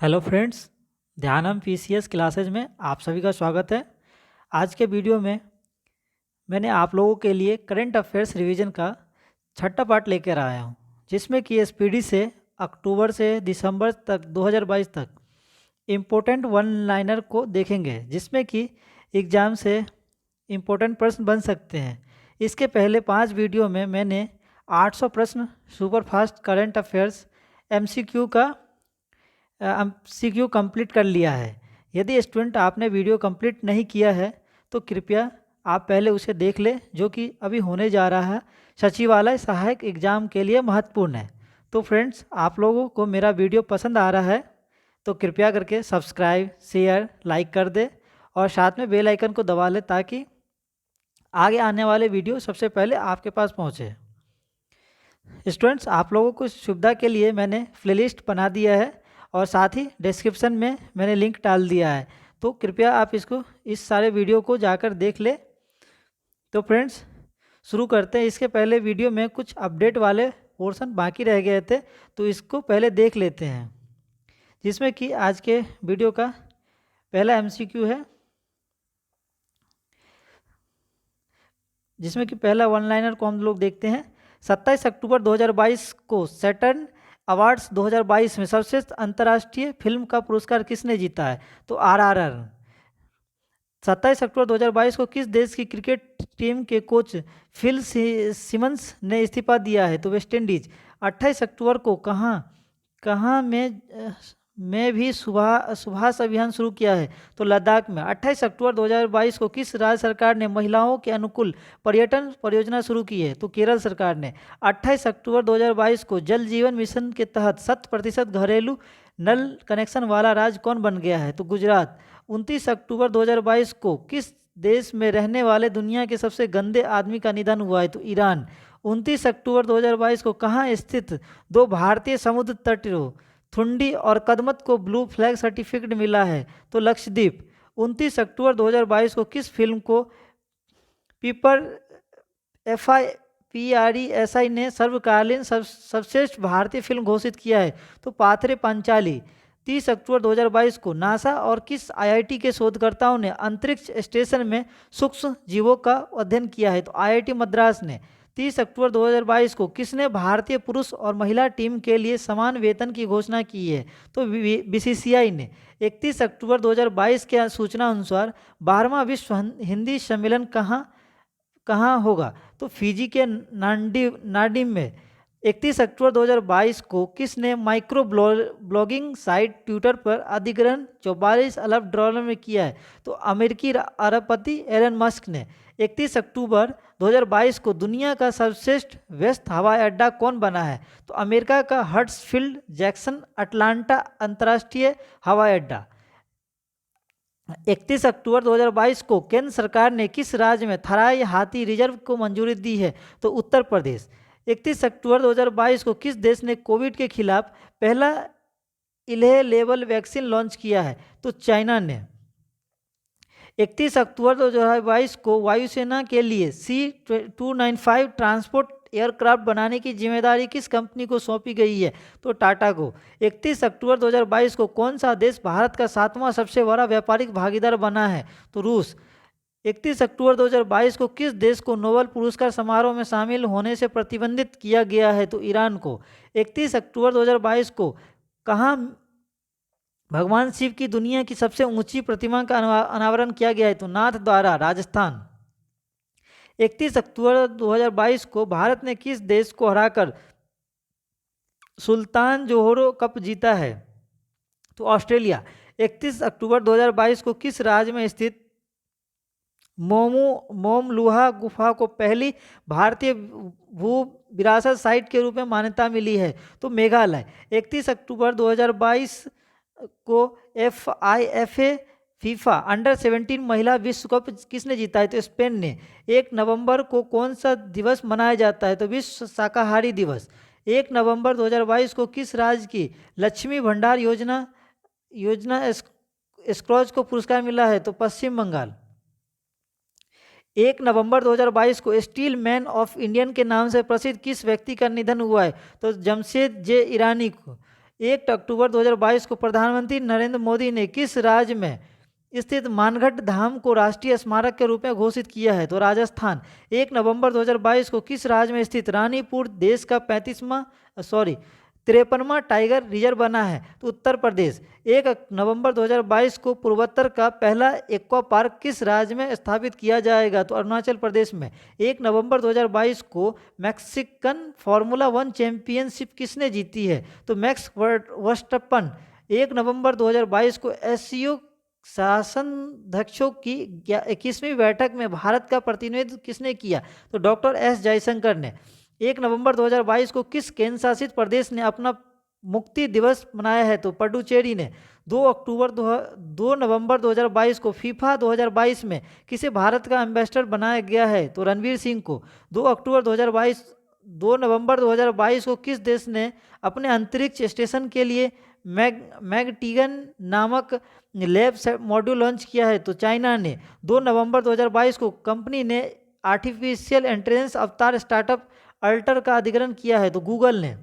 Hello friends, ध्यानम PCS classes में आप सभी का स्वागत है। आज के वीडियो में मैंने आप लोगों के लिए करंट अफेयर्स रिवीजन का छठा पार्ट लेकर आया हूँ, जिसमें कि एसपीडी से अक्टूबर से दिसंबर तक 2022 तक इम्पोर्टेंट वन लाइनर को देखेंगे, जिसमें कि एग्ज़ाम से इम्पोर्टेंट प्रश्न बन सकते हैं। इसके पहले 5 वीडियो में मैंने 800 प्रश्न सुपरफास्ट करंट अफेयर्स एमसीक्यू का सीक्यू कंप्लीट कर लिया है। यदि स्टूडेंट आपने वीडियो कंप्लीट नहीं किया है तो कृपया आप पहले उसे देख लें, जो कि अभी होने जा रहा है सचिवालय सहायक एग्जाम के लिए महत्वपूर्ण है। तो फ्रेंड्स, आप लोगों को मेरा वीडियो पसंद आ रहा है तो कृपया करके सब्सक्राइब, शेयर, लाइक कर दे और साथ में बेल आइकन को दबा लें, ताकि आगे आने वाले वीडियो सबसे पहले आपके पास पहुँचे। स्टूडेंट्स, आप लोगों को सुविधा के लिए मैंने प्लेलिस्ट बना दिया है और साथ ही डिस्क्रिप्शन में मैंने लिंक डाल दिया है, तो कृपया आप इस सारे वीडियो को जाकर देख ले। तो फ्रेंड्स, शुरू करते हैं। इसके पहले वीडियो में कुछ अपडेट वाले पोर्शन बाकी रह गए थे, तो इसको पहले देख लेते हैं, जिसमें कि आज के वीडियो का पहला एमसीक्यू है, जिसमें कि पहला वन लाइनर को हम लोग देखते हैं। 27 अक्टूबर 2022 को सैटर्न अवार्ड्स 2022 में सर्वश्रेष्ठ अंतर्राष्ट्रीय फिल्म का पुरस्कार किसने जीता है? तो आरआरआर। 27 अक्टूबर 2022 को किस देश की क्रिकेट टीम के कोच फिल सिमंस ने इस्तीफा दिया है? तो वेस्ट इंडीज। 28 अक्टूबर को कहाँ कहाँ में भी सुभाष अभियान शुरू किया है? तो लद्दाख में। 28 अक्टूबर 2022 को किस राज्य सरकार ने महिलाओं के अनुकूल पर्यटन परियोजना शुरू की है? तो केरल सरकार ने। 28 अक्टूबर 2022 को जल जीवन मिशन के तहत 100% घरेलू नल कनेक्शन वाला राज्य कौन बन गया है? तो गुजरात। 29 अक्टूबर 2022 को किस देश में रहने वाले दुनिया के सबसे गंदे आदमी का निधन हुआ है? तो ईरान। 29 अक्टूबर 2022 को कहाँ स्थित दो भारतीय समुद्र तटों थुंडी और कदमत को ब्लू फ्लैग सर्टिफिकेट मिला है? तो लक्षद्वीप। 29 अक्टूबर 2022 को किस फिल्म को पीपर PRESI ने सर्वकालीन सर्वश्रेष्ठ भारतीय फिल्म घोषित किया है? तो पाथरे पंचाली। 30 अक्टूबर 2022 को नासा और किस IIT के शोधकर्ताओं ने अंतरिक्ष स्टेशन में सूक्ष्म जीवों का अध्ययन किया है? तो IIT मद्रास ने। 30 अक्टूबर 2022 को किसने भारतीय पुरुष और महिला टीम के लिए समान वेतन की घोषणा की है? तो BCCI ने। 31 अक्टूबर 2022 के सूचना अनुसार 12वां विश्व हिंदी सम्मेलन कहाँ होगा? तो फिजी के नार्डिम में। 31 अक्टूबर 2022 को किसने माइक्रो ब्लॉगिंग साइट ट्विटर पर अधिग्रहण 44 अरब डॉलर में किया है? तो अमेरिकी अरबपति एलन मस्क ने। 31 अक्टूबर 2022 को दुनिया का सर्वश्रेष्ठ व्यस्त हवाई अड्डा कौन बना है? तो अमेरिका का हर्ट्सफील्ड जैक्सन अटलांटा अंतर्राष्ट्रीय हवाई अड्डा। 31 अक्टूबर 2022 को केंद्र सरकार ने किस राज्य में थराई हाथी रिजर्व को मंजूरी दी है? तो उत्तर प्रदेश। 31 अक्टूबर 2022 को किस देश ने कोविड के खिलाफ पहला इलेह लेवल वैक्सीन लॉन्च किया है? तो चाइना ने। 31 अक्टूबर 2022 को वायुसेना के लिए C-295 ट्रांसपोर्ट एयरक्राफ्ट बनाने की जिम्मेदारी किस कंपनी को सौंपी गई है? तो टाटा को। 31 अक्टूबर 2022 को कौन सा देश भारत का 7वां सबसे बड़ा व्यापारिक भागीदार बना है? तो रूस। 31 अक्टूबर 2022 को किस देश को नोबेल पुरस्कार समारोह में शामिल होने से प्रतिबंधित किया गया है? तो ईरान को। 31 अक्टूबर 2022 को कहाँ भगवान शिव की दुनिया की सबसे ऊंची प्रतिमा का अनावरण किया गया है? तो नाथ द्वारा, राजस्थान। 31 अक्टूबर 2022 को भारत ने किस देश को हराकर सुल्तान जोहोर कप जीता है? तो ऑस्ट्रेलिया। 31 अक्टूबर 2022 को किस राज्य में स्थित मोमलुहा गुफा को पहली भारतीय भू विरासत साइट के रूप में मान्यता मिली है? तो मेघालय। 31 अक्टूबर 2022 को FIFA फीफा अंडर-17 महिला विश्व कप किसने जीता है? तो स्पेन ने। 1 नवंबर को कौन सा दिवस मनाया जाता है? तो विश्व शाकाहारी दिवस। 1 नवंबर 2022 को किस राज्य की लक्ष्मी भंडार योजना स्क्रॉच को पुरस्कार मिला है? तो पश्चिम बंगाल। 1 नवंबर 2022 को स्टील मैन ऑफ इंडियन के नाम से प्रसिद्ध किस व्यक्ति का निधन हुआ है? तो जमशेद जे ईरानी को। 1 अक्टूबर 2022 को प्रधानमंत्री नरेंद्र मोदी ने किस राज्य में स्थित मानगढ़ धाम को राष्ट्रीय स्मारक के रूप में घोषित किया है? तो राजस्थान। 1 नवंबर 2022 को किस राज्य में स्थित रानीपुर देश का 53वां टाइगर रिजर्व बना है? तो उत्तर प्रदेश। 1 नवंबर 2022 को पूर्वोत्तर का पहला एक्वा पार्क किस राज्य में स्थापित किया जाएगा? तो अरुणाचल प्रदेश में। 1 नवंबर 2022 को मैक्सिकन फार्मूला 1 चैंपियनशिप किसने जीती है? तो मैक्स वर्स्टप्पन। 1 नवंबर 2022 को एससीओ शासनाध्यक्षों की 21वीं बैठक में भारत का प्रतिनिधित्व किसने किया? तो डॉक्टर एस जयशंकर ने। 1 नवंबर 2022 को किस केंद्र शासित प्रदेश ने अपना मुक्ति दिवस मनाया है? तो पुडुचेरी ने। 2 नवंबर 2022 को फीफा 2022 में किसे भारत का एम्बेसडर बनाया गया है? तो रणवीर सिंह को। 2 नवंबर 2022 को किस देश ने अपने अंतरिक्ष स्टेशन के लिए मैगटिगन नामक लैब मॉड्यूल लॉन्च किया है? तो चाइना ने। 2 नवंबर 2022 को कंपनी ने आर्टिफिशियल इंटेलिजेंस अवतार स्टार्टअप अल्टर का अधिग्रहण किया है? तो गूगल ने।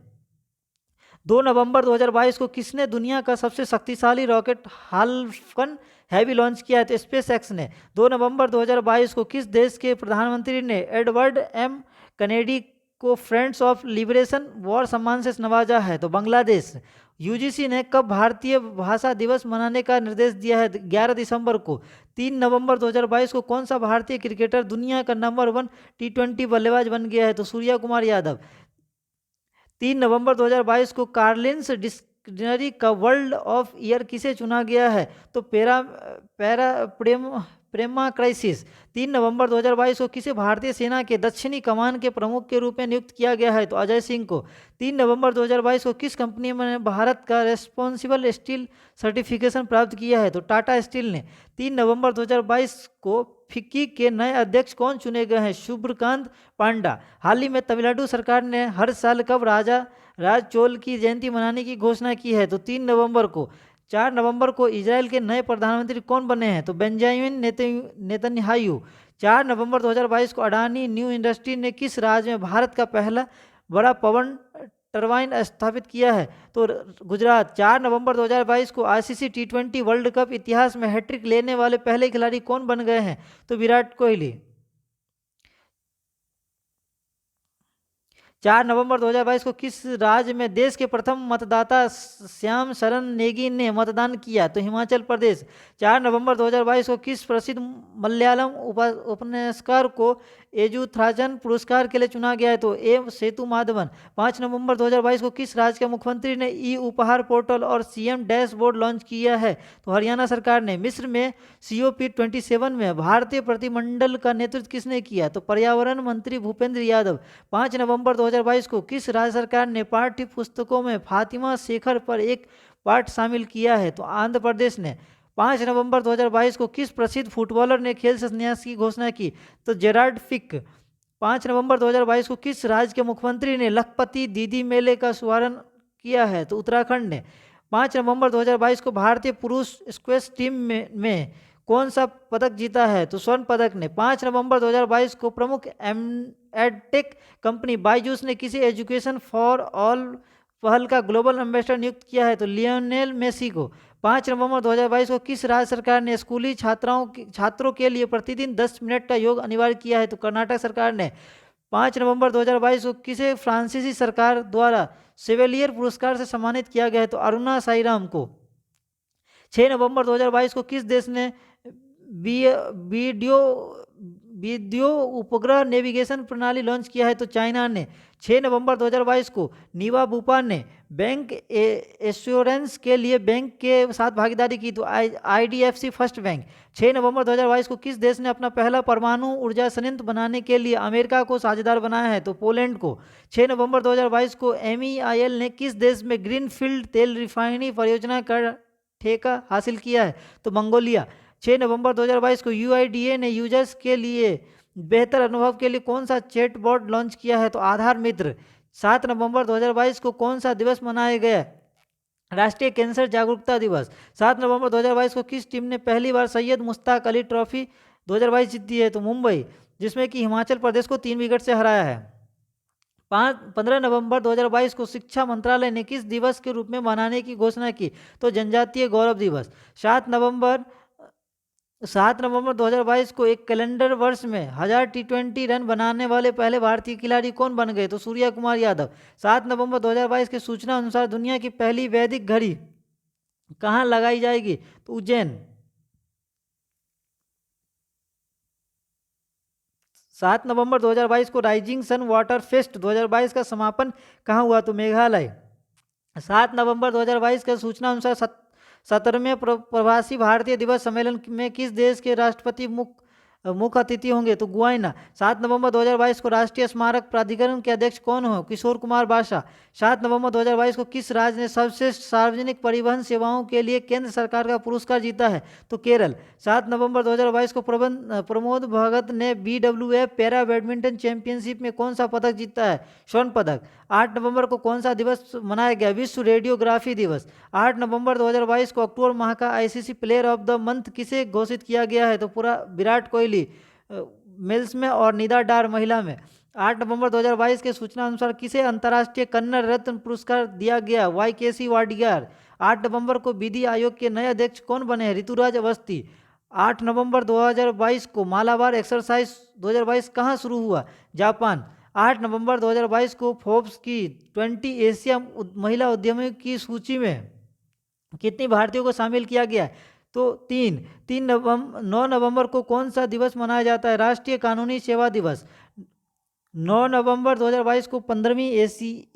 2 नवंबर 2022 को किसने दुनिया का सबसे शक्तिशाली रॉकेट फाल्कन हैवी लॉन्च किया है? तो स्पेस एक्स ने। 2 नवंबर 2022 को किस देश के प्रधानमंत्री ने एडवर्ड एम कनेडी को फ्रेंड्स ऑफ लिबरेशन वॉर सम्मान से नवाजा है? तो बांग्लादेश। यूजीसी ने कब भारतीय भाषा दिवस मनाने का निर्देश दिया है? 11 दिसंबर को। 3 नवंबर 2022 को कौन सा भारतीय क्रिकेटर दुनिया का नंबर 1 T20 बल्लेबाज बन गया है? तो सूर्य कुमार यादव। 3 नवंबर 2022 को कार्लिन्स डिक्शनरी का वर्ल्ड ऑफ ईयर किसे चुना गया है? तो प्रेमा क्राइसिस। 3 नवंबर 2022 को किसे भारतीय सेना के दक्षिणी कमान के प्रमुख के रूप में नियुक्त किया गया है? तो अजय सिंह को। 3 नवंबर 2022 को किस कंपनी ने भारत का रेस्पॉन्सिबल स्टील सर्टिफिकेशन प्राप्त किया है? तो टाटा स्टील ने। 3 नवंबर 2022 को फिक्की के नए अध्यक्ष कौन चुने गए हैं? शुभ्रकांत पांडा। हाल ही में तमिलनाडु सरकार ने हर साल कब राज चोल की जयंती मनाने की घोषणा की है? तो 3 नवंबर को। 4 नवंबर को इजराइल के नए प्रधानमंत्री कौन बने हैं? तो बेंजामिन नेतन्याहू। 4 नवंबर 2022 को अडानी न्यू इंडस्ट्री ने किस राज्य में भारत का पहला बड़ा पवन टरबाइन स्थापित किया है? तो गुजरात। 4 नवंबर 2022 को आईसीसी T20 वर्ल्ड कप इतिहास में हैट्रिक लेने वाले पहले खिलाड़ी कौन बन गए हैं? तो विराट कोहली। 4 नवंबर 2022 को किस राज्य में देश के प्रथम मतदाता श्याम शरण नेगी ने मतदान किया? तो हिमाचल प्रदेश। 4 नवंबर 2022 को किस प्रसिद्ध मलयालम उपन्यासकार को एजुथ्राजन पुरस्कार के लिए चुना गया है? तो ए सेतु माधवन। 5 नवंबर 2022 को किस राज्य के मुख्यमंत्री ने ई उपहार पोर्टल और सीएम डैशबोर्ड लॉन्च किया है? तो हरियाणा सरकार ने। मिस्र में COP27 में भारतीय प्रतिनिधिमंडल का नेतृत्व किसने किया? तो पर्यावरण मंत्री भूपेंद्र यादव। 5 नवंबर 2022 को किस राज्य सरकार ने पाठ्य पुस्तकों में फातिमा शेखर पर एक पाठ शामिल किया है? तो आंध्र प्रदेश ने। 5 नवंबर 2022 को किस प्रसिद्ध फुटबॉलर ने खेल से संन्यास की घोषणा की? तो जेरार्ड पिक। 5 नवंबर 2022 को किस राज्य के मुख्यमंत्री ने लखपति दीदी मेले का शुभारंभ किया है? तो उत्तराखंड ने। 5 नवंबर 2022 को भारतीय पुरुष स्क्वैश टीम में कौन सा पदक जीता है? तो स्वर्ण पदक ने। 5 नवंबर 2022 को प्रमुख एडटेक कंपनी बायजूस ने किसी एजुकेशन फॉर ऑल पहल का ग्लोबल एम्बेसडर नियुक्त किया है? तो लियोनेल मेसी को। 5 नवंबर 2022 को किस राज्य सरकार ने स्कूली छात्रों के लिए प्रतिदिन 10 मिनट का योग अनिवार्य किया है? तो कर्नाटक सरकार ने। 5 नवंबर 2022 को किसे फ्रांसीसी सरकार द्वारा सेवेलियर पुरस्कार से सम्मानित किया गया है? तो अरुणा साईराम को। 6 नवंबर 2022 को किस देश ने वीडियो उपग्रह नेविगेशन प्रणाली लॉन्च किया है? तो चाइना ने। 6 नवंबर 2022 को नीवा बुपा ने बैंक एश्योरेंस के लिए बैंक के साथ भागीदारी की। तो IDFC फर्स्ट बैंक। 6 नवंबर 2022 को किस देश ने अपना पहला परमाणु ऊर्जा संयंत्र बनाने के लिए अमेरिका को साझेदार बनाया है? तो पोलैंड को। 6 नवंबर 2022 को MEIL ने किस देश में ग्रीनफील्ड तेल रिफाइनरी परियोजना का ठेका हासिल किया है? तो मंगोलिया। 6 नवंबर 2022 को UIDA ने यूजर्स के लिए बेहतर अनुभव के लिए कौन सा चैटबॉट लॉन्च किया है? तो आधार मित्र। 7 नवंबर 2022 को कौन सा दिवस मनाया गया? राष्ट्रीय कैंसर जागरूकता दिवस। 7 नवंबर 2022 को किस टीम ने पहली बार सैयद मुश्ताक अली ट्रॉफी 2022 जीती है? तो मुंबई, जिसमें कि हिमाचल प्रदेश को 3 विकेट से हराया है। 15 नवंबर 2022 को शिक्षा मंत्रालय ने किस दिवस के रूप में मनाने की घोषणा की? तो जनजातीय गौरव दिवस। 7 नवंबर 2022 को एक कैलेंडर वर्ष में 1000 T20 रन बनाने वाले पहले भारतीय खिलाड़ी कौन बन गए? तो सूर्या कुमार यादव। 7 नवंबर 2022 की सूचना अनुसार दुनिया की पहली वैदिक घड़ी कहाँ लगाई जाएगी? तो उज्जैन। 7 नवंबर 2022 को राइजिंग सन वाटर फेस्ट 2022 का समापन कहाँ हुआ? तो मेघालय। 7 नवंबर 2022 के सूचना अनुसार 17वें प्रवासी भारतीय दिवस सम्मेलन में किस देश के राष्ट्रपति मुख्य अतिथि होंगे? तो गुयाना। 7 नवंबर 2022 को राष्ट्रीय स्मारक प्राधिकरण के अध्यक्ष कौन हो? किशोर कुमार बाशा। 7 नवंबर 2022 को किस राज्य ने सर्वश्रेष्ठ सार्वजनिक परिवहन सेवाओं के लिए केंद्र सरकार का पुरस्कार जीता है? तो केरल। 7 नवंबर 2022 को प्रमोद भगत ने BWF पैरा बैडमिंटन चैंपियनशिप में कौन सा पदक जीता है? स्वर्ण पदक। 8 नवंबर को कौन सा दिवस मनाया गया? विश्व रेडियोग्राफी दिवस। 8 नवंबर 2022 को अक्टूबर माह का ICC player of the month किसे घोषित किया गया है? तो पूरा विराट कोहली मेल्स में और निदा डार महिला में। 8 नवंबर 2022 के सूचना अनुसार किसे अंतर्राष्ट्रीय कन्नड़ रत्न पुरस्कार दिया गया? YKC वाडियार। 8 नवंबर को विधि आयोग के नए अध्यक्ष कौन बने हैं? ऋतुराज अवस्थी। 8 नवंबर 2022 को मालाबार एक्सरसाइज 2022 कहाँ शुरू हुआ? जापान। 8 नवंबर 2022 को फोर्ब्स की 20 एशिया महिला उद्यमियों की सूची में कितनी भारतीयों को शामिल किया गया है? तो 9 नवंबर को कौन सा दिवस मनाया जाता है? राष्ट्रीय कानूनी सेवा दिवस। 9 नवंबर 2022 को 15वीं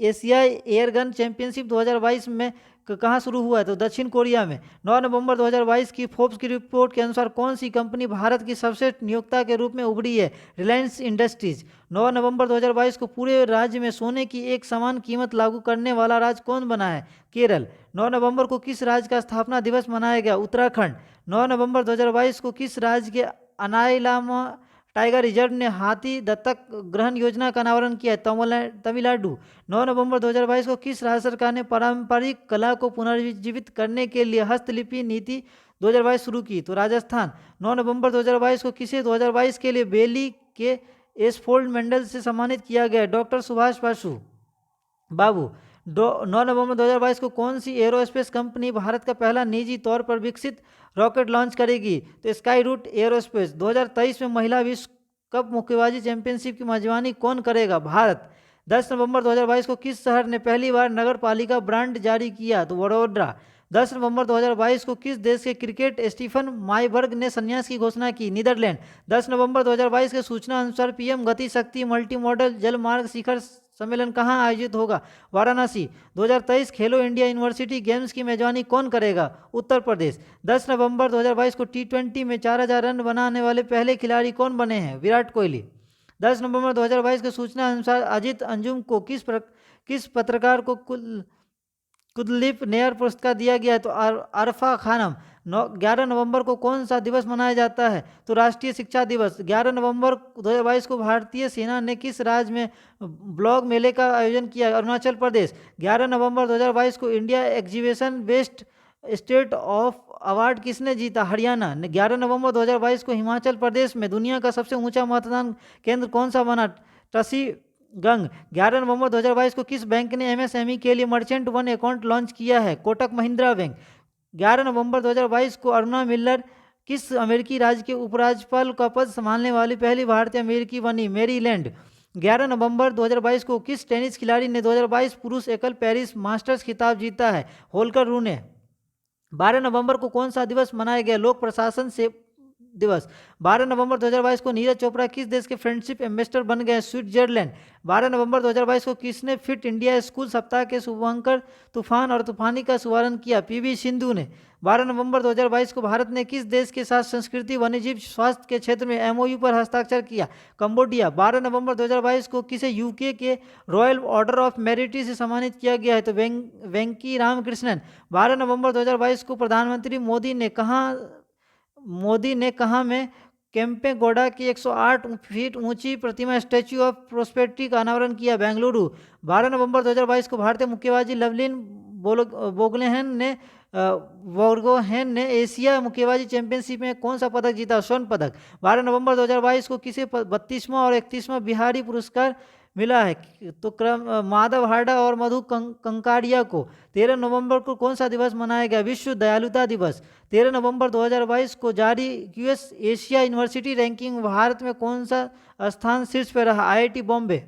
एशियाई एयरगन चैंपियनशिप 2022 में कहाँ शुरू हुआ है? तो दक्षिण कोरिया में। 9 नवंबर 2022 की फोर्ब्स की रिपोर्ट के अनुसार कौन सी कंपनी भारत की सर्वश्रेष्ठ नियोक्ता के रूप में उभरी है? रिलायंस इंडस्ट्रीज। 9 नवंबर 2022 को पूरे राज्य में सोने की एक समान कीमत लागू करने वाला राज्य कौन बना है? केरल। 9 नवंबर को किस राज्य का स्थापना दिवस मनाया गया? उत्तराखंड। 9 नवंबर 2022 को किस राज्य के अनाइलामा टाइगर रिजर्व ने हाथी दत्तक ग्रहण योजना का अनावरण किया है? तमिलनाडु। 9 नवंबर 2022 को किस राज्य सरकार ने पारंपरिक कला को पुनर्जीवित करने के लिए हस्तलिपि नीति 2022 शुरू की? तो राजस्थान। 9 नवंबर 2022 को किसे 2022 के लिए बेली के एसफोल्ड मेडल से सम्मानित किया गया? डॉक्टर सुभाष बाबू। 9 नवंबर 2022 को कौन सी एरोस्पेस कंपनी भारत का पहला निजी तौर पर विकसित रॉकेट लॉन्च करेगी? तो स्काई रूट एरोस्पेस। 2023 में महिला विश्व कप मुक्केबाजी चैंपियनशिप की मेजबानी कौन करेगा? भारत। 10 नवंबर 2022 को किस शहर ने पहली बार नगर पालिका ब्रांड जारी किया? तो वडोदरा। 10 नवंबर 2022 को किस देश के क्रिकेट स्टीफन माइबर्ग ने संन्यास की घोषणा की? नीदरलैंड। 10 नवंबर 2022 के सूचना अनुसार PM गति शक्ति मल्टी मॉडल जलमार्ग शिखर सम्मेलन कहाँ आयोजित होगा? वाराणसी। 2023 खेलो इंडिया यूनिवर्सिटी गेम्स की मेजबानी कौन करेगा? उत्तर प्रदेश। 10 नवंबर 2022 को T20 में 4000 रन बनाने वाले पहले खिलाड़ी कौन बने हैं? विराट कोहली। 10 नवंबर 2022 की सूचना अनुसार अजित अंजुम को किस पत्रकार को कुलदीप नैयर पुरस्कार दिया गया है? तो अरफा खानम। 11 नवंबर को कौन सा दिवस मनाया जाता है? तो राष्ट्रीय शिक्षा दिवस। 11 नवंबर 2022 को भारतीय सेना ने किस राज्य में ब्लॉग मेले का आयोजन किया? अरुणाचल प्रदेश। 11 नवंबर 2022 को India exhibition best state of award किसने जीता? हरियाणा। 11 नवंबर 2022 को हिमाचल प्रदेश में दुनिया का सबसे ऊंचा मतदान केंद्र कौन सा बना? टसीगंग। 11 नवंबर 2022 को किस बैंक ने MSME के लिए मर्चेंट वन अकाउंट लॉन्च किया है? कोटक महिंद्रा बैंक। 11 नवंबर 2022 को अरुणा मिल्लर किस अमेरिकी राज्य के उपराज्यपाल का पद संभालने वाली पहली भारतीय अमेरिकी बनी? मैरीलैंड। 11 नवंबर 2022 को किस टेनिस खिलाड़ी ने 2022 पुरुष एकल पेरिस मास्टर्स खिताब जीता है? होल्कर रूने। 12 नवंबर को कौन सा दिवस मनाया गया? लोक प्रशासन से दिवस। 12 नवंबर 2022 को नीरज चोपड़ा किस देश के फ्रेंडशिप एम्बेसडर बन गए? स्विट्जरलैंड। 12 नवंबर 2022 को किसने फिट इंडिया स्कूल सप्ताह के शुभांकर तूफान और तूफानी का शुभारंभ किया? PV सिंधु ने। 12 नवंबर 2022 को भारत ने किस देश के साथ संस्कृति वन्यजीव स्वास्थ्य के क्षेत्र में MOU पर हस्ताक्षर किया? कंबोडिया। 12 नवंबर 2022 को किसे UK के रॉयल ऑर्डर ऑफ मेरिट से सम्मानित किया गया है? तो वेंकी रामकृष्णन। 12 नवंबर 2022 को प्रधानमंत्री मोदी ने कहाँ में केम्पेगौड़ा की 108 फीट ऊंची प्रतिमा स्टैच्यू ऑफ प्रोस्पेरिटी का अनावरण किया? बेंगलुरु। 12 नवंबर 2022 को भारतीय मुक्केबाजी लवलिन बोर्गोहेन ने एशिया मुक्केबाजी चैंपियनशिप में कौन सा पदक जीता? स्वर्ण पदक। 12 नवंबर 2022 को किसे 32वां और 31वां बिहारी पुरस्कार मिला है। तो माधव हार्डा और मधु कंकारिया को 13 नवंबर को कौन सा दिवस मनाया गया? विश्व दयालुता दिवस। 13 नवंबर 2022 को जारी US Asia university ranking Bharat में कौन सा स्थान शीर्ष पर रहा? आईआईटी बॉम्बे।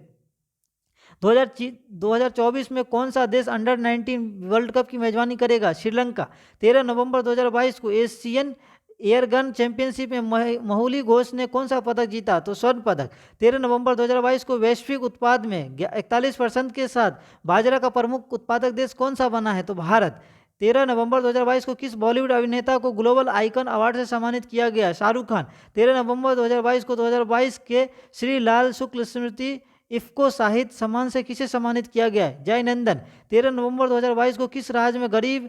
2024 में कौन सा देश अंडर 19 वर्ल्ड कप की मेजबानी करेगा? श्रीलंका। 13 नवंबर 2022 को एशियन एयरगन चैंपियनशिप में महुली घोष ने कौन सा पदक जीता? तो स्वर्ण पदक। 13 नवंबर 2022 को वैश्विक उत्पाद में 41% के साथ बाजरा का प्रमुख उत्पादक देश कौन सा बना है? तो भारत। 13 नवंबर 2022 को किस बॉलीवुड अभिनेता को ग्लोबल आइकन अवार्ड से सम्मानित किया गया? शाहरुख खान। 13 नवंबर 2022 को 2022 के श्री लाल शुक्ल स्मृति इफ्को साहित्य सम्मान से किसे सम्मानित किया गया है? जयनंदन। 13 नवंबर 2022 को किस राज्य में गरीब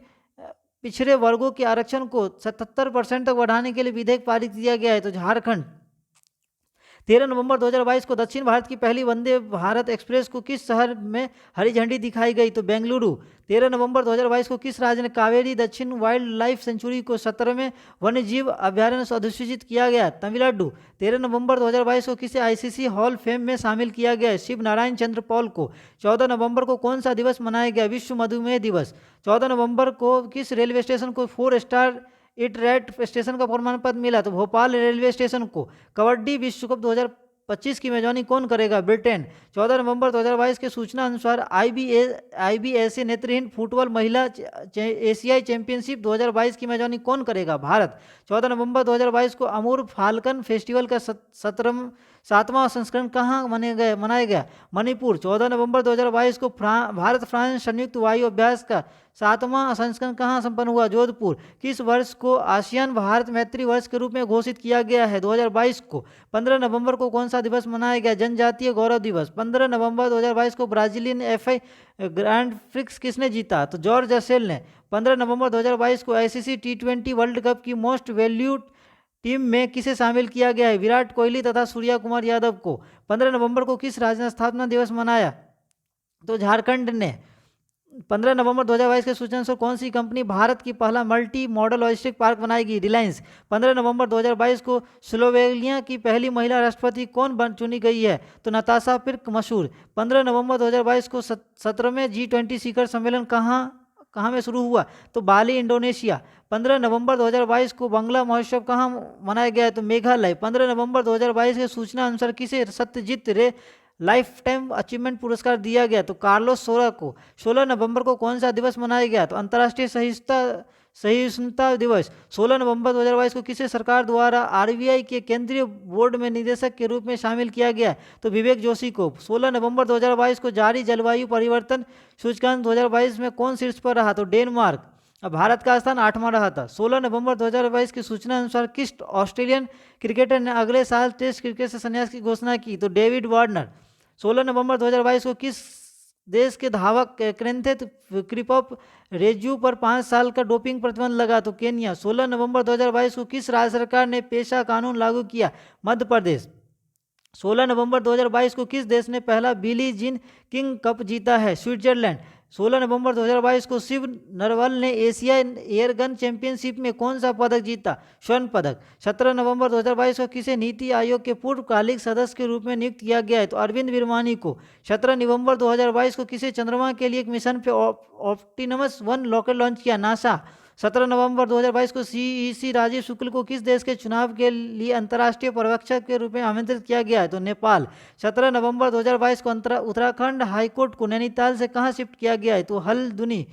पिछड़े वर्गों के आरक्षण को 77% तक बढ़ाने के लिए विधेयक पारित किया गया है? तो झारखंड। 13 नवंबर 2022 को दक्षिण भारत की पहली वंदे भारत एक्सप्रेस को किस शहर में हरी झंडी दिखाई गई? तो बेंगलुरु। 13 नवंबर 2022 को किस राज्य ने कावेरी दक्षिण वाइल्ड लाइफ सेंचुरी को 17वें वन्यजीव अभ्यारण्य से अधिसूचित किया गया? तमिलनाडु। 13 नवंबर 2022 को किसे आईसीसी हॉल फेम में शामिल किया गया? शिव नारायण चंद्र पॉल को। 14 नवंबर को कौन सा दिवस मनाया गया? विश्व मधुमेह दिवस। 14 नवंबर को किस रेलवे स्टेशन को 4 स्टार इट रेट स्टेशन का प्रमाण पत्र मिला? तो भोपाल रेलवे स्टेशन को। कबड्डी विश्व कप 2025 की मेजबानी कौन करेगा? ब्रिटेन। 14 नवंबर 2022 के सूचना अनुसार आईबीएसए नेत्रहीन फुटबॉल महिला एशियाई चैंपियनशिप 2022 की मेजबानी कौन करेगा? भारत। 14 नवंबर 2022 को अमूर फाल्कन फेस्टिवल का 7वां संस्करण कहाँ मनाया गया? मणिपुर। 14 नवंबर 2022 को भारत फ्रांस संयुक्त वायु अभ्यास का 7वां संस्करण कहाँ संपन्न हुआ? जोधपुर। किस वर्ष को आसियान भारत मैत्री वर्ष के रूप में घोषित किया गया है? 2022 को। 15 नवंबर को कौन सा दिवस मनाया गया? जनजातीय गौरव दिवस। 15 नवंबर 2022 को ब्राजीलियन एफआई ग्रैंड प्रिक्स किसने जीता? तो जॉर्ज रसेल ने। 15 नवंबर 2022 को आईसीसी T20 वर्ल्ड कप की मोस्ट वैल्यूड टीम में किसे शामिल किया गया है? विराट कोहली तथा सूर्या कुमार यादव को। 15 नवंबर को किस राज्य ने स्थापना दिवस मनाया? तो झारखंड ने। 15 नवंबर 2022 के सूचना अनुसार कौन सी कंपनी भारत की पहला मल्टी मॉडल लॉजिस्टिक पार्क बनाएगी? रिलायंस। 15 नवंबर 2022 को स्लोवेनिया की पहली महिला राष्ट्रपति कौन चुनी गई है? तो नताशा पिर्क मशहूर। 15 नवंबर 2022 को 17वें G20 शिखर सम्मेलन कहाँ में शुरू हुआ? तो बाली इंडोनेशिया। 15 नवंबर 2022 को बांग्ला महोत्सव कहाँ मनाया गया है? तो मेघालय। 15 नवंबर 2022 के सूचना अनुसार किसे सत्यजीत रे लाइफ टाइम अचीवमेंट पुरस्कार दिया गया? तो कार्लोस सोरा को। 16 नवंबर को कौन सा दिवस मनाया गया? तो अंतर्राष्ट्रीय सहिष्णुता दिवस। 16 नवंबर 2022 को किसे सरकार द्वारा आरबीआई के केंद्रीय बोर्ड में निदेशक के रूप में शामिल किया गया? तो विवेक जोशी को। 16 नवंबर 2022 को जारी जलवायु परिवर्तन सूचकांक 2022 में कौन शीर्ष पर रहा? तो डेनमार्क। अब भारत का स्थान 8वां रहा था। 16 नवंबर 2022 की सूचना अनुसार किस ऑस्ट्रेलियन क्रिकेटर ने अगले साल टेस्ट क्रिकेट से संन्यास की घोषणा की? तो डेविड वार्नर। 16 नवंबर 2022 को किस देश के धावक क्रेंथेत क्रिपॉप रेज्यू पर 5 साल का डोपिंग प्रतिबंध लगा? तो केन्या। 16 नवंबर 2022 को किस राज्य सरकार ने पेशा कानून लागू किया? मध्य प्रदेश। 16 नवंबर 2022 को किस देश ने पहला बिली जीन किंग कप जीता है? स्विट्जरलैंड। 16 नवंबर 2022 को शिव नरवल ने एशिया एयरगन चैंपियनशिप में कौन सा पदक जीता? स्वर्ण पदक। 17 नवंबर 2022 को किसे नीति आयोग के पूर्वकालिक सदस्य के रूप में नियुक्त किया गया है? तो अरविंद विरमानी को। 17 नवंबर 2022 को किसे चंद्रमा के लिए एक मिशन पे ऑप्टिमस 1 रॉकेट लॉन्च किया? नासा। 17 नवंबर 2022 को सीईसी राजीव शुक्ल को किस देश के चुनाव के लिए अंतर्राष्ट्रीय पर्यवेक्षक के रूप में आमंत्रित किया गया है? तो नेपाल। 17 नवंबर 2022 को उत्तराखंड हाईकोर्ट को नैनीताल से कहां शिफ्ट किया गया है? तो हल्द्वानी।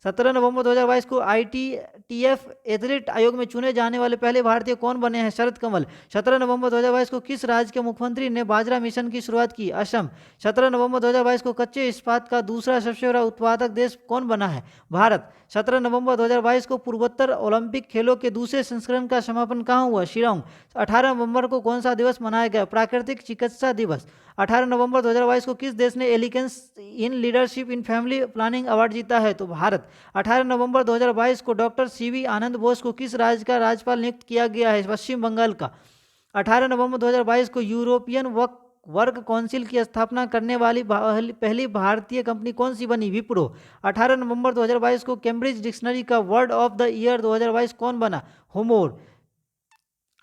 17 नवंबर 2022 को ITTF एथलीट आयोग में चुने जाने वाले पहले भारतीय कौन बने हैं? शरद कमल। 17 नवंबर 2022 को किस राज्य के मुख्यमंत्री ने बाजरा मिशन की शुरुआत की? असम। 17 नवंबर 2022 को कच्चे इस्पात का दूसरा सबसे बड़ा उत्पादक देश कौन बना है? भारत। 17 नवंबर 2022 को पूर्वोत्तर ओलंपिक खेलों के दूसरे संस्करण का समापन कहाँ हुआ? शिलांग। 18 नवंबर को कौन सा दिवस मनाया गया? प्राकृतिक चिकित्सा दिवस। 18 नवंबर 2022 को किस देश ने elegance in leadership in family planning award जीता है? तो भारत। 18 नवंबर 2022 को डॉक्टर CV आनंद बोस को किस राज्य का राज्यपाल नियुक्त किया गया है? पश्चिम बंगाल का। 18 नवंबर 2022 को यूरोपियन वर्क काउंसिल की स्थापना करने वाली पहली भारतीय कंपनी कौन सी बनी? विप्रो। 18 नवंबर 2022 को कैम्ब्रिज डिक्शनरी का वर्ड ऑफ द ईयर 2022 कौन बना? होमोर।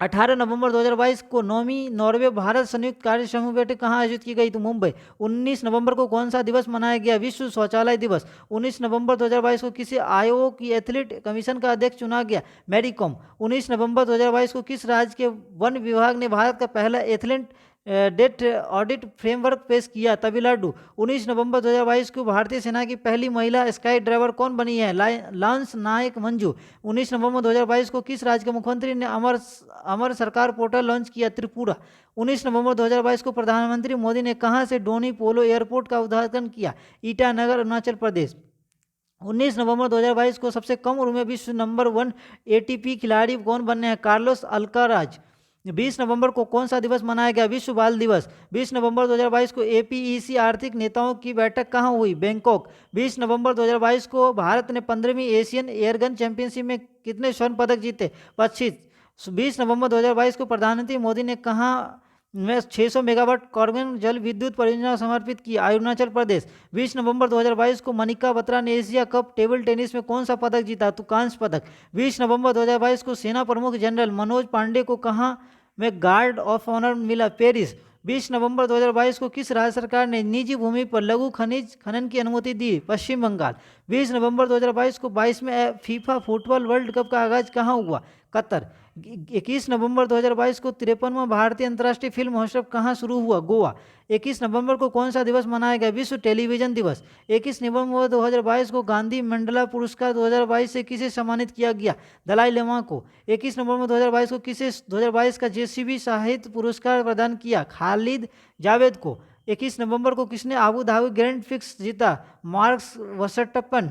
18 नवंबर 2022 को नौवीं नॉर्वे भारत संयुक्त कार्य समूह बैठक कहाँ आयोजित की गई? तो मुंबई। 19 नवंबर को कौन सा दिवस मनाया गया? विश्व शौचालय दिवस। 19 नवंबर 2022 को किसी आयोग की एथलीट कमीशन का अध्यक्ष चुना गया? Mary com. 19 नवंबर 2022 को किस राज्य के वन विभाग ने भारत का पहला एथलीट डेथ ऑडिट फ्रेमवर्क पेश किया? तमिलनाडु। 19 नवंबर 2022 को भारतीय सेना की पहली महिला स्काई ड्राइवर कौन बनी है? लांस नायक मंजू। 19 नवंबर 2022 को किस राज्य के मुख्यमंत्री ने अमर सरकार पोर्टल लॉन्च किया? त्रिपुरा। 19 नवंबर 2022 को प्रधानमंत्री मोदी ने कहां से डोनी पोलो एयरपोर्ट का उद्घाटन किया? ईटानगर, अरुणाचल प्रदेश। 19 नवंबर 2022 को सबसे कम उम्र में विश्व नंबर 1 एटीपी खिलाड़ी कौन बने हैं? Carlos Alcaraz. 20 नवंबर को कौन सा दिवस मनाया गया? विश्व बाल दिवस। 20 नवंबर 2022 को एपीईसी आर्थिक नेताओं की बैठक कहाँ हुई? बैंकॉक। 20 नवंबर 2022 को भारत ने 15वीं एशियन एयरगन चैंपियनशिप में कितने स्वर्ण पदक जीते? 25। 20 नवंबर 2022 को प्रधानमंत्री मोदी ने कहाँ में 600 मेगावाट कार्बन जल विद्युत परियोजना समर्पित की? अरुणाचल प्रदेश। 20 नवंबर 2022 को मनिका बत्रा ने एशिया कप टेबल टेनिस में कौन सा पदक जीता? तो कांस्य पदक। 20 नवंबर 2022 को सेना प्रमुख जनरल मनोज पांडे को कहाँ में गार्ड ऑफ ऑनर मिला? पेरिस। 20 नवंबर 2022 को किस राज्य सरकार ने निजी भूमि पर लघु खनिज खनन की अनुमति दी? पश्चिम बंगाल। 20 नवंबर 2022 को 22वें फीफा फुटबॉल वर्ल्ड कप का आगाज कहाँ हुआ? कतर। 21 नवंबर 2022 को 53वां भारतीय अंतर्राष्ट्रीय फिल्म महोत्सव कहाँ शुरू हुआ? गोवा। 21 नवंबर को कौन सा दिवस मनाया गया? विश्व टेलीविजन दिवस। 21 नवंबर 2022 को गांधी मंडला पुरस्कार 2022 से किसे सम्मानित किया गया? दलाई लामा को। 21 नवंबर 2022 को किसे 2022 का जेसीबी साहित्य पुरस्कार प्रदान किया? खालिद जावेद को। 21 नवंबर को किसने आबू धाबी ग्रैंड प्रिक्स जीता? Marks Verstappen.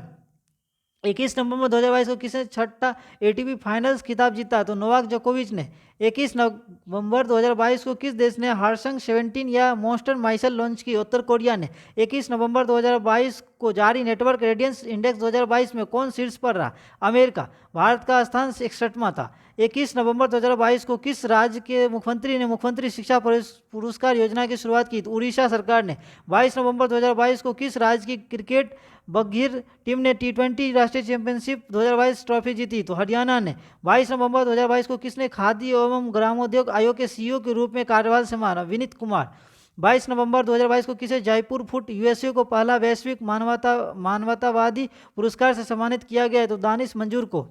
21 नवंबर 2022 को किसने छठा एटीपी फाइनल्स खिताब जीता? तो नोवाक जोकोविच ने। 21 नवंबर 2022 को किस देश ने हारसंग 17 या मॉन्स्टर माइसल लॉन्च की? उत्तर कोरिया ने। 21 नवंबर 2022 को जारी नेटवर्क रेडियंस इंडेक्स 2022 में कौन शीर्ष पर रहा? अमेरिका। भारत का स्थान 61वां था। 21 नवंबर 2022 को किस राज्य के मुख्यमंत्री ने मुख्यमंत्री शिक्षा पुरस्कार योजना की शुरुआत की? उड़ीसा सरकार ने। 22 नवंबर 2022 को किस राज्य की क्रिकेट बघीर टीम ने टी20 राष्ट्रीय चैंपियनशिप 2022 ट्रॉफी जीती? तो हरियाणा ने। 22 नवंबर 2022 को किसने खाद्य एवं ग्रामोद्योग आयोग के सीईओ के रूप में कार्यभार संभाला? विनीत कुमार। 22 नवंबर 2022 को किसे जयपुर फुट यूएसए को पहला वैश्विक मानवतावादी पुरस्कार से सम्मानित किया गया है? तो दानिश मंजूर को।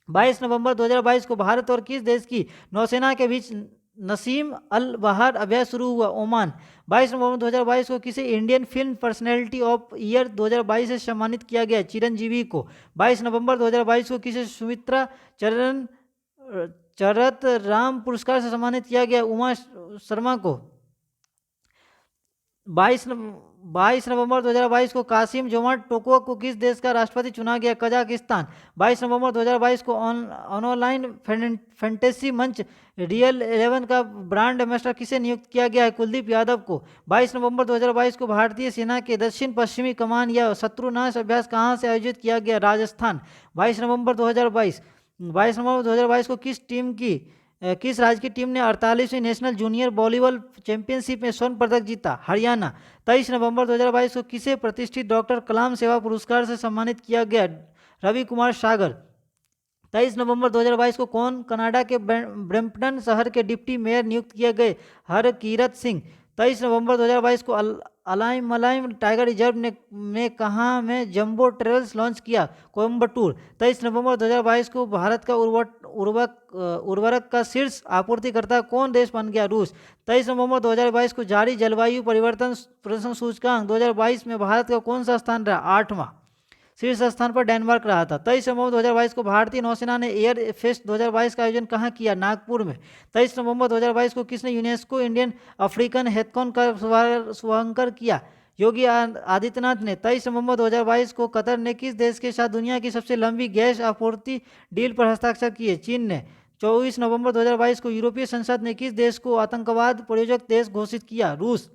22 नवंबर 2022 को भारत और किस देश की नौसेना के बीच नसीम अल बहार अभ्यास शुरू हुआ? ओमान। 22 नवंबर 2022 को किसे Indian film personality of year 2022 से सम्मानित किया गया? चिरंजीवी को। 22 नवंबर 2022 को किसे सुमित्रा चरत राम पुरस्कार से सम्मानित किया गया? उमा शर्मा को। 22 नवंबर 2022 को कासिम जोमाट टोको को किस देश का राष्ट्रपति चुना गया? कजाकिस्तान। 22 नवंबर 2022 को ऑनलाइन फैंटेसी मंच रियल 11 का ब्रांड एम्बेसडर किसे नियुक्त किया गया है? कुलदीप यादव को। 22 नवंबर 2022 को भारतीय सेना के दक्षिण पश्चिमी कमान या शत्रुनाश अभ्यास कहाँ से आयोजित किया गया? राजस्थान। 22 नवंबर 2022 को किस राज्य की टीम ने 48वीं नेशनल जूनियर वॉलीबॉल चैंपियनशिप में स्वर्ण पदक जीता? हरियाणा। 23 नवंबर 2022 को किसे प्रतिष्ठित डॉक्टर कलाम सेवा पुरस्कार से सम्मानित किया गया? रवि कुमार सागर। 23 नवंबर 2022 को कौन कनाडा के ब्रैम्पटन शहर के डिप्टी मेयर नियुक्त किए गए? हरकीरत सिंह। 23 नवंबर 2022 को अलाइमलाइम टाइगर रिजर्व ने कहाँ में जंबो ट्रेवल्स लॉन्च किया? कोयम्बटूर। 23 नवंबर 2022 को भारत का उर्वरक का शीर्ष आपूर्तिकर्ता कौन देश बन गया? रूस। 23 नवंबर 2022 को जारी जलवायु परिवर्तन प्रदर्शन सूचकांक 2022 में भारत का कौन सा स्थान रहा? 8वां। शीर्ष स्थान पर डेनमार्क रहा था। 23 नवंबर 2022 को भारतीय नौसेना ने एयर फेस्ट 2022 का आयोजन कहाँ किया? नागपुर में। 23 नवंबर 2022 को किसने यूनेस्को इंडियन अफ्रीकन हैकाथॉन का शुभारंभ किया? योगी आदित्यनाथ ने। 23 नवंबर 2022 को कतर ने किस देश के साथ दुनिया की सबसे लंबी गैस आपूर्ति डील पर हस्ताक्षर किए? चीन ने। 24 नवंबर 2022 को यूरोपीय संसद ने किस देश को आतंकवाद प्रायोजक देश घोषित किया? रूस।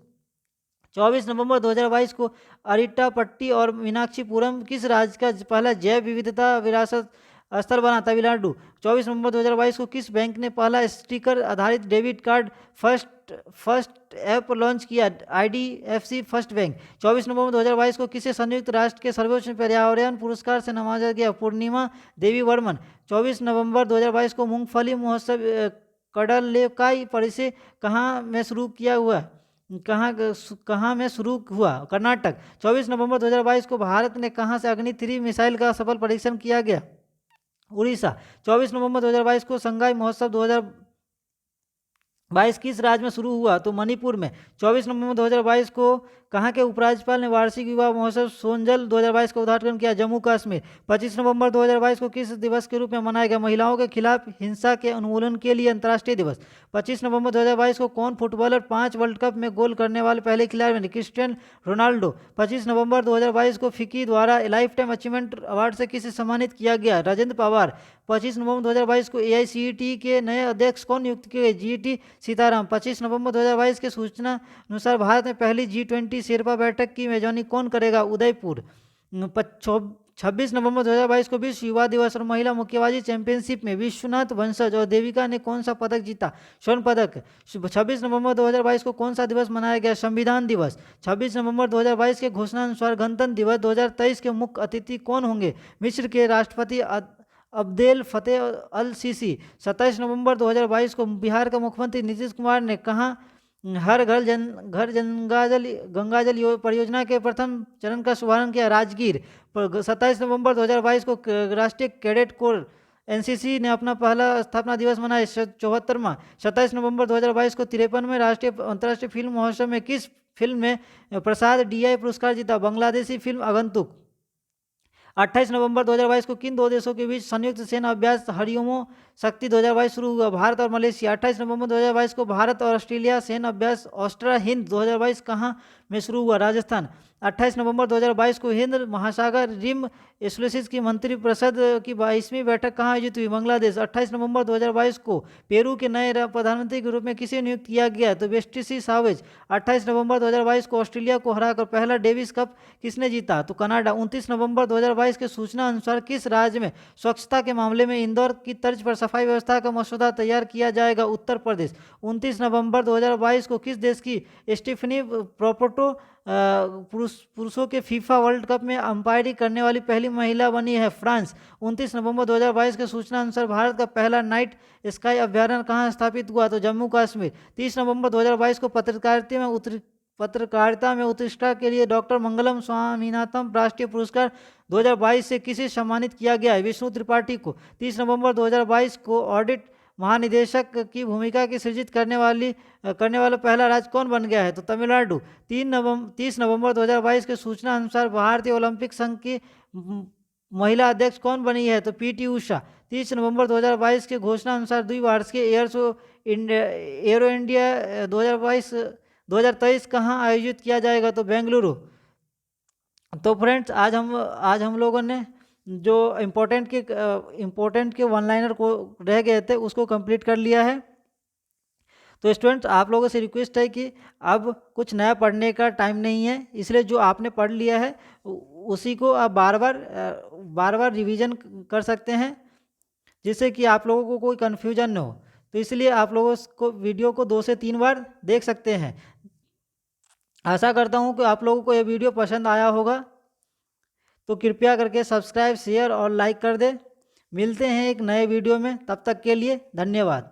24 नवंबर 2022 को अरिट्टापट्टी और मीनाक्षीपुरम किस राज्य का पहला जैव विविधता विरासत स्थल बना? तमिलनाडु। 24 नवंबर 2022 को किस बैंक ने पहला स्टिकर आधारित debit card first app launch किया? IDFC first bank. 24 नवंबर 2022 को किसे संयुक्त राष्ट्र के सर्वोच्च पर्यावरण पुरस्कार से नवाजा गया? पूर्णिमा देवी वर्मन। 24 नवंबर 2022 को मूंगफली महोत्सव कडलेकाई परिसर कहाँ में शुरू किया हुआ, कहाँ में शुरू हुआ? कर्नाटक। 24 नवंबर 2022 को भारत ने कहाँ से अग्नि 3 मिसाइल का सफल परीक्षण किया गया? उड़ीसा। 24 नवंबर 2022 को संगाई महोत्सव 2022 किस राज्य में शुरू हुआ? तो मणिपुर में। 24 नवंबर 2022 को कहाँ के उपराज्यपाल ने वार्षिक युवा महोत्सव सोनजल 2022 का उद्घाटन किया? जम्मू कश्मीर। 25 नवंबर 2022 को किस दिवस के रूप में मनाया गया? महिलाओं के खिलाफ हिंसा के उन्मूलन के लिए अंतर्राष्ट्रीय दिवस। 25 नवंबर 2022 को कौन फुटबॉलर 5 वर्ल्ड कप में गोल करने वाले पहले खिलाड़ी बने? Cristiano Ronaldo. 25 नवंबर 2022 को फिक्की द्वारा लाइफ टाइम अचीवमेंट अवार्ड से किसे सम्मानित किया गया? राजेंद्र पवार। 25 नवंबर 2022 को AICTE के नए अध्यक्ष कौन नियुक्त किए गए? GT सीताराम। 25 नवंबर 2022 के सूचना अनुसार भारत में पहली G20 शेरपा बैठक की मेजबानी कौन करेगा? उदयपुर। 26 नवंबर 2022 को विश्व युवा दिवस और महिला मुक्केबाजी चैंपियनशिप में विश्वनाथ वंशज और देविका ने कौन सा पदक जीता? स्वर्ण पदक। 26 नवंबर 2022 को कौन सा दिवस मनाया गया? संविधान दिवस। 26 नवंबर 2022 के घोषणा अनुसार गणतंत्र दिवस 2023 के मुख्य अतिथि कौन होंगे? मिस्र के राष्ट्रपति अब्देल फतेह अल सीसी। 27 नवंबर 2022 को बिहार का मुख्यमंत्री नीतीश कुमार ने कहा हर घर गंगाजल परियोजना के प्रथम चरण का शुभारंभ किया? राजगीर। 27 नवंबर 2022 को राष्ट्रीय कैडेट कोर NCC ने अपना पहला स्थापना दिवस मनाया 74वां। 27 नवंबर 2022 को 53वें राष्ट्रीय अंतर्राष्ट्रीय फिल्म महोत्सव में किस फिल्म में प्रसाद DI पुरस्कार जीता? बांग्लादेशी फिल्म आगंतुक। 28 नवंबर 2022 को किन दो देशों के बीच संयुक्त सेना अभ्यास हरिओमो शक्ति 2022 शुरू हुआ? भारत और मलेशिया। 28 नवंबर 2022 को भारत और ऑस्ट्रेलिया सेना अभ्यास ऑस्ट्रा हिंद 2022 कहाँ में शुरू हुआ? राजस्थान। 28 नवंबर 2022 को हिंद महासागर रिम एसोसिएशन की मंत्रिपरिषद की 22वीं बैठक कहाँ आयोजित हुई? बांग्लादेश। 28 नवंबर 2022 को पेरू के नए प्रधानमंत्री के रूप में किसे नियुक्त किया गया? तो वेस्टिसी सावेज। 28 नवंबर 2022 को ऑस्ट्रेलिया को हराकर पहला डेविस कप किसने जीता? तो कनाडा। 29 नवंबर 2022 के सूचना अनुसार किस राज्य में स्वच्छता के मामले में इंदौर की तर्ज पर सफाई व्यवस्था का मसौदा तैयार किया जाएगा? उत्तर प्रदेश। 29 नवंबर 2022 को किस देश की स्टीफनी प्रोपोटो पुरुषों के फीफा वर्ल्ड कप में अंपायरिंग करने वाली पहली महिला बनी है? फ्रांस। 29 नवंबर 2022 के सूचना अनुसार भारत का पहला नाइट स्काई अभ्यारण्य कहाँ स्थापित हुआ? तो जम्मू कश्मीर। 30 नवंबर 2022 को पत्रकारिता में उत्कृष्टता के लिए डॉक्टर मंगलम स्वामीनाथन राष्ट्रीय पुरस्कार 2022 से किसे सम्मानित किया गया है? विष्णु त्रिपाठी को। 30 नवंबर 2022 को ऑडिट महानिदेशक की भूमिका की सृजित करने वाला पहला राज्य कौन बन गया है? तो तमिलनाडु। 30 नवंबर 2022 के सूचना अनुसार भारतीय ओलंपिक संघ की महिला अध्यक्ष कौन बनी है? तो PT उषा। 30 नवंबर 2022 के घोषणा अनुसार द्विवार्षिक एरो इंडिया 2023 कहाँ आयोजित किया जाएगा? तो बेंगलुरु। तो फ्रेंड्स आज हम लोगों ने जो इम्पोर्टेंट के वन लाइनर को रह गए थे उसको कंप्लीट कर लिया है। तो स्टूडेंट्स आप लोगों से रिक्वेस्ट है कि अब कुछ नया पढ़ने का टाइम नहीं है, इसलिए जो आपने पढ़ लिया है उसी को आप बार बार रिवीजन कर सकते हैं, जिससे कि आप लोगों को कोई कन्फ्यूजन न हो। तो इसलिए आप लोगों को वीडियो को 2 से 3 बार देख सकते हैं। आशा करता हूँ कि आप लोगों को यह वीडियो पसंद आया होगा, तो कृपया करके सब्सक्राइब, शेयर और लाइक कर दें। मिलते हैं एक नए वीडियो में, तब तक के लिए धन्यवाद।